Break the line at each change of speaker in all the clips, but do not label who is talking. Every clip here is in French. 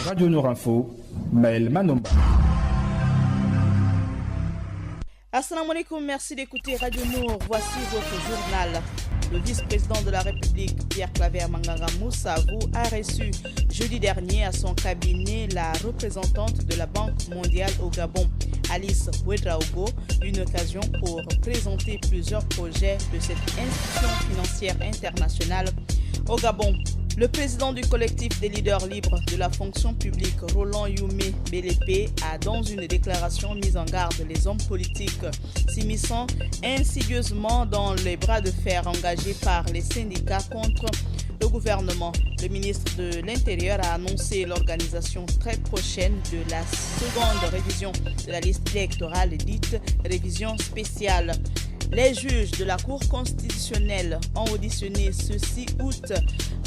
Radio Nour Info, Maël Manomba.
Assalamu alaikum, merci d'écouter Radio Nour. Voici votre journal. Le vice-président de la République, Pierre-Claver Manganga Moussavou, a reçu jeudi dernier à son cabinet la représentante de la Banque mondiale au Gabon, Alice Ouedraogo, une occasion pour présenter plusieurs projets de cette institution financière internationale au Gabon. Le président du collectif des leaders libres de la fonction publique, Roland Youmé Belépé, a dans une déclaration mis en garde les hommes politiques s'immisçant insidieusement dans les bras de fer engagés par les syndicats contre le gouvernement. Le ministre de l'Intérieur a annoncé l'organisation très prochaine de la seconde révision de la liste électorale dite révision spéciale. Les juges de la Cour constitutionnelle ont auditionné ce 6 août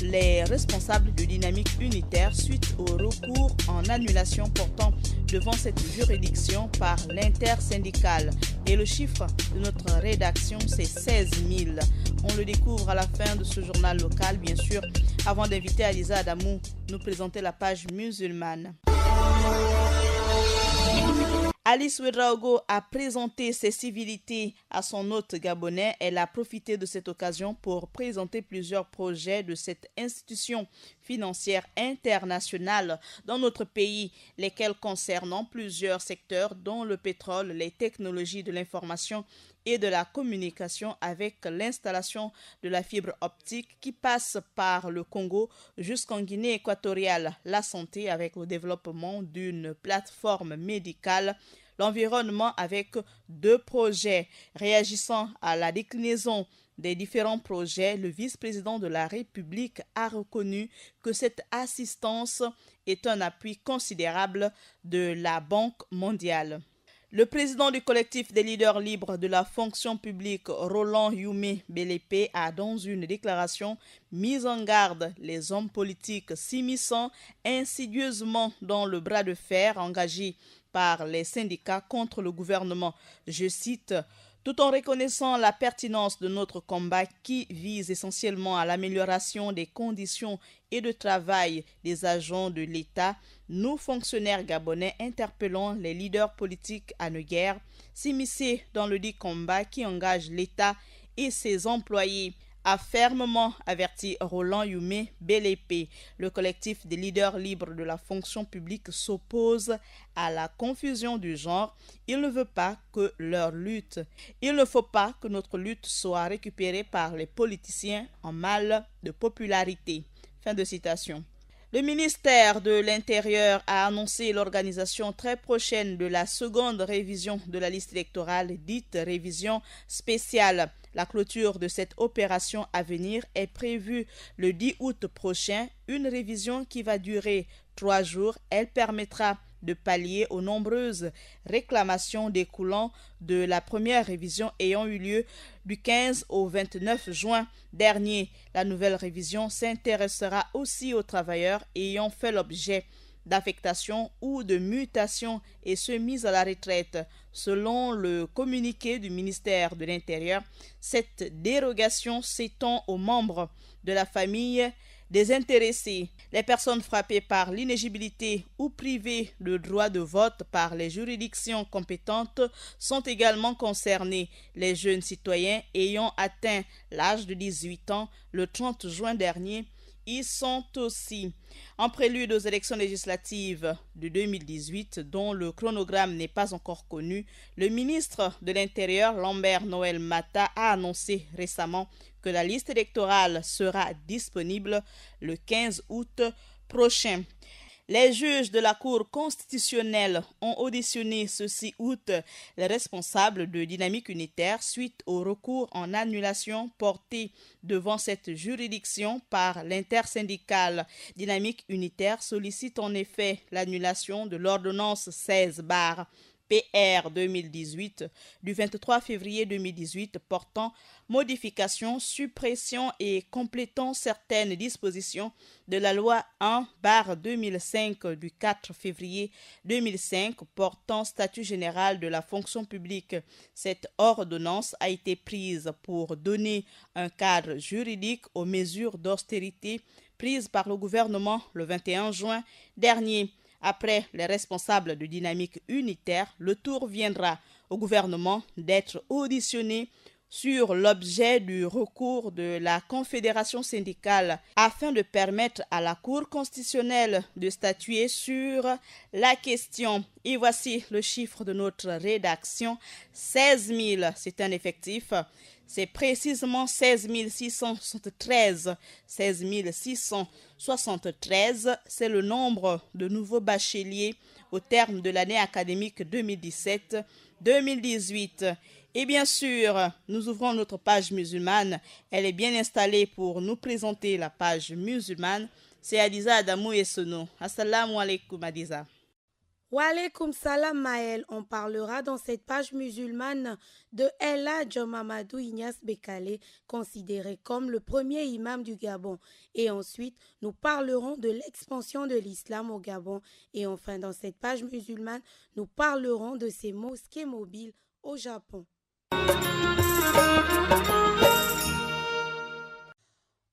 les responsables de Dynamique Unitaire suite au recours en annulation portant devant cette juridiction par l'intersyndicale. Et le chiffre de notre rédaction, c'est 16 000. On le découvre à la fin de ce journal local, bien sûr, avant d'inviter Aliza Adamou nous présenter la page musulmane. Alice Ouedraogo a présenté ses civilités à son hôte gabonais. Elle a profité de cette occasion pour présenter plusieurs projets de cette institution financière internationale dans notre pays, lesquels concernent plusieurs secteurs dont le pétrole, les technologies de l'information et de la communication avec l'installation de la fibre optique qui passe par le Congo jusqu'en Guinée équatoriale, la santé avec le développement d'une plateforme médicale, l'environnement avec 2 projets. Réagissant à la déclinaison des différents projets, le vice-président de la République a reconnu que cette assistance est un appui considérable de la Banque mondiale. Le président du collectif des leaders libres de la fonction publique, Roland Youmé Belépé, a dans une déclaration mis en garde les hommes politiques s'immisçant insidieusement dans le bras de fer engagé par les syndicats contre le gouvernement. Je cite: tout en reconnaissant la pertinence de notre combat qui vise essentiellement à l'amélioration des conditions et de travail des agents de l'État, nous, fonctionnaires gabonais, interpellons les leaders politiques à ne guère s'immiscer dans le dit combat qui engage l'État et ses employés, a fermement averti Roland Youmé Belépé. Le collectif des leaders libres de la fonction publique s'oppose à la confusion du genre. Il ne veut pas que leur lutte, il ne faut pas que notre lutte soit récupérée par les politiciens en mal de popularité. Fin de citation. Le ministère de l'Intérieur a annoncé l'organisation très prochaine de la seconde révision de la liste électorale dite révision spéciale. La clôture de cette opération à venir est prévue le 10 août prochain, une révision qui va durer 3 jours. Elle permettra de pallier aux nombreuses réclamations découlant de la première révision ayant eu lieu du 15 au 29 juin dernier. La nouvelle révision s'intéressera aussi aux travailleurs ayant fait l'objet d'affectation ou de mutation et ceux mis à la retraite. Selon le communiqué du ministère de l'Intérieur, cette dérogation s'étend aux membres de la famille des intéressés. Les personnes frappées par l'inéligibilité ou privées de droit de vote par les juridictions compétentes sont également concernées. Les jeunes citoyens ayant atteint l'âge de 18 ans le 30 juin dernier y sont aussi. En prélude aux élections législatives de 2018, dont le chronogramme n'est pas encore connu, le ministre de l'Intérieur, Lambert Noël Mata, a annoncé récemment que la liste électorale sera disponible le 15 août prochain. Les juges de la Cour constitutionnelle ont auditionné ce 6 août les responsables de Dynamique Unitaire suite au recours en annulation porté devant cette juridiction par l'intersyndicale. Dynamique Unitaire sollicite en effet l'annulation de l'ordonnance 16/PR 2018 du 23 février 2018 portant modification, suppression et complétant certaines dispositions de la loi 1/2005 du 4 février 2005 portant statut général de la fonction publique. Cette ordonnance a été prise pour donner un cadre juridique aux mesures d'austérité prise par le gouvernement le 21 juin dernier. Après les responsables de Dynamique Unitaire, le tour viendra au gouvernement d'être auditionné sur l'objet du recours de la Confédération syndicale afin de permettre à la Cour constitutionnelle de statuer sur la question. Et voici le chiffre de notre rédaction, 16 000, c'est un effectif. C'est précisément 16 673. 16 673, c'est le nombre de nouveaux bacheliers au terme de l'année académique 2017-2018. Et bien sûr, nous ouvrons notre page musulmane. Elle est bien installée pour nous présenter la page musulmane. C'est Adiza Adamou Essono. Assalamu alaikum Adiza.
Wa alaikum salam Maël. On parlera dans cette page musulmane de El Hadj Mamadou Ignace Bekale, considéré comme le premier imam du Gabon. Et ensuite, nous parlerons de l'expansion de l'islam au Gabon. Et enfin, dans cette page musulmane, nous parlerons de ces mosquées mobiles au Japon.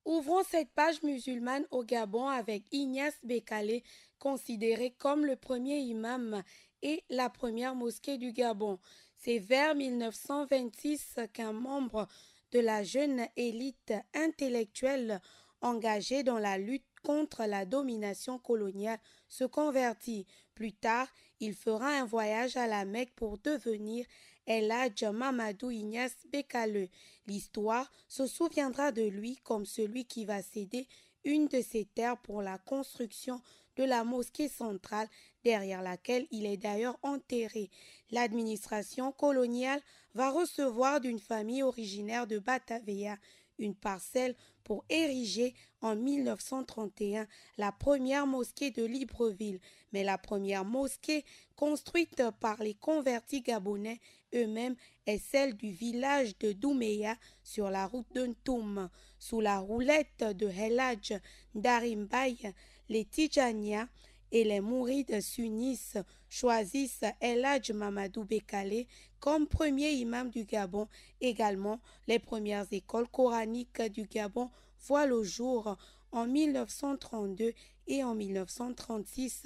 Ouvrons cette page musulmane au Gabon avec Ignace Bekale, considéré comme le premier imam et la première mosquée du Gabon. C'est vers 1926 qu'un membre de la jeune élite intellectuelle engagée dans la lutte contre la domination coloniale se convertit. Plus tard, il fera un voyage à la Mecque pour devenir El Hadj Mamadou Ignace Bekale. L'histoire se souviendra de lui comme celui qui va céder une de ses terres pour la construction de la mosquée centrale, derrière laquelle il est d'ailleurs enterré. L'administration coloniale va recevoir d'une famille originaire de Batavia une parcelle pour ériger en 1931 la première mosquée de Libreville. Mais la première mosquée construite par les convertis gabonais eux-mêmes est celle du village de Douméa sur la route de Ntoum. Sous la roulette de El Hadj Darimbaye, les Tidjanias et les Mourides sunnistes choisissent El Hadj Mamadou Bekale comme premier imam du Gabon. Également, les premières écoles coraniques du Gabon voient le jour en 1932 et en 1936,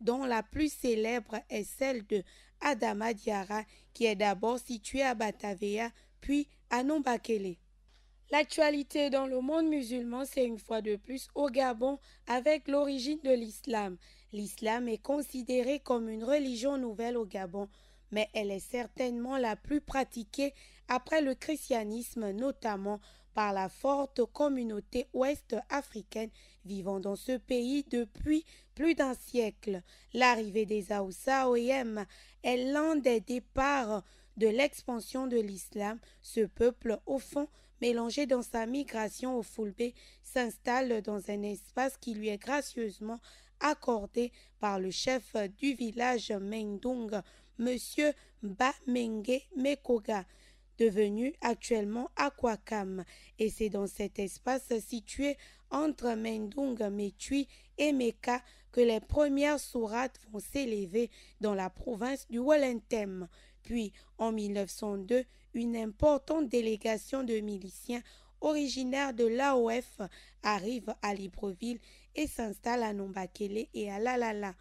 dont la plus célèbre est celle de Adama Diarra, qui est d'abord située à Batavia, puis à Nombakele. L'actualité dans le monde musulman, c'est une fois de plus au Gabon avec l'origine de l'islam. L'islam est considéré comme une religion nouvelle au Gabon, mais elle est certainement la plus pratiquée après le christianisme, notamment par la forte communauté ouest-africaine vivant dans ce pays depuis plus d'un siècle. L'arrivée des Haoussa OEM est l'un des départs de l'expansion de l'islam. Ce peuple, au fond, mélangé dans sa migration au Fulbe, s'installe dans un espace qui lui est gracieusement accordé par le chef du village Mendung, M. Bamenge Mekoga, devenu actuellement Aquacam. Et c'est dans cet espace situé entre Mendung, Metui et Meka que les premières sourates vont s'élever dans la province du Wollentem. Puis, en 1902, une importante délégation de miliciens originaires de l'AOF arrive à Libreville et s'installe à Nombakele et à Lalala.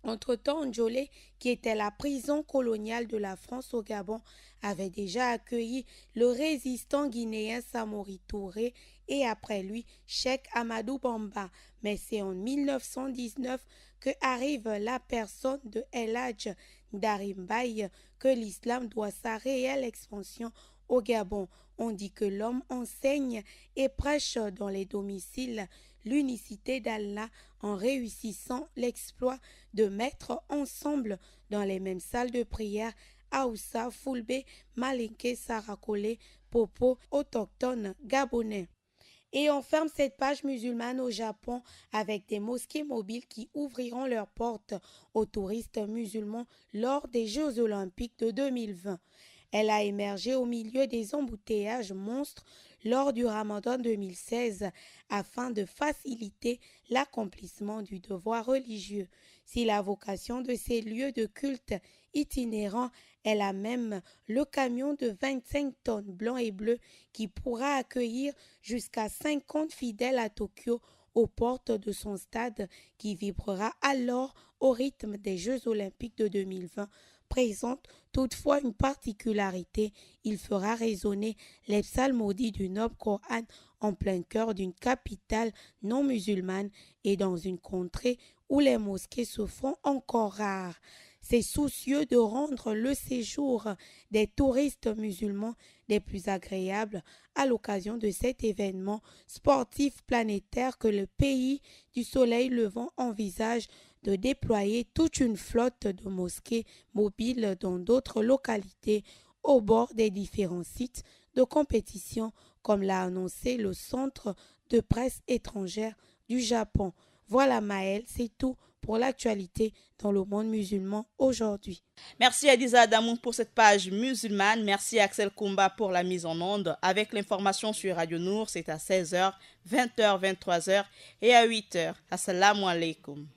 Entre-temps, Ndjolé, qui était la prison coloniale de la France au Gabon, avait déjà accueilli le résistant guinéen Samori Touré et après lui, Cheikh Amadou Bamba. Mais c'est en 1919 que arrive la personne de El Hadj Darimbaye que l'islam doit sa réelle expansion au Gabon. On dit que l'homme enseigne et prêche dans les domiciles l'unicité d'Allah en réussissant l'exploit de mettre ensemble dans les mêmes salles de prière Haoussa, Fulbe, Malinké, Sarakole, Popo, autochtones gabonais. Et on ferme cette page musulmane au Japon avec des mosquées mobiles qui ouvriront leurs portes aux touristes musulmans lors des Jeux olympiques de 2020. Elle a émergé au milieu des embouteillages monstres lors du Ramadan 2016 afin de faciliter l'accomplissement du devoir religieux. Si la vocation de ces lieux de culte itinérants est la même, le camion de 25 tonnes blanc et bleu qui pourra accueillir jusqu'à 50 fidèles à Tokyo aux portes de son stade qui vibrera alors au rythme des Jeux olympiques de 2020 présente toutefois une particularité. Il fera résonner les psalmodies du noble Coran en plein cœur d'une capitale non musulmane et dans une contrée où les mosquées se font encore rares. C'est soucieux de rendre le séjour des touristes musulmans des plus agréables à l'occasion de cet événement sportif planétaire que le pays du soleil levant envisage de déployer toute une flotte de mosquées mobiles dans d'autres localités au bord des différents sites de compétition, comme l'a annoncé le Centre de presse étrangère du Japon. Voilà Maëlle, c'est tout pour l'actualité dans le monde musulman aujourd'hui.
Merci Adiza Adamou pour cette page musulmane. Merci Axel Koumba pour la mise en onde. Avec l'information sur Radio Nour, c'est à 16h, 20h, 23h et à 8h. Assalamu alaikum.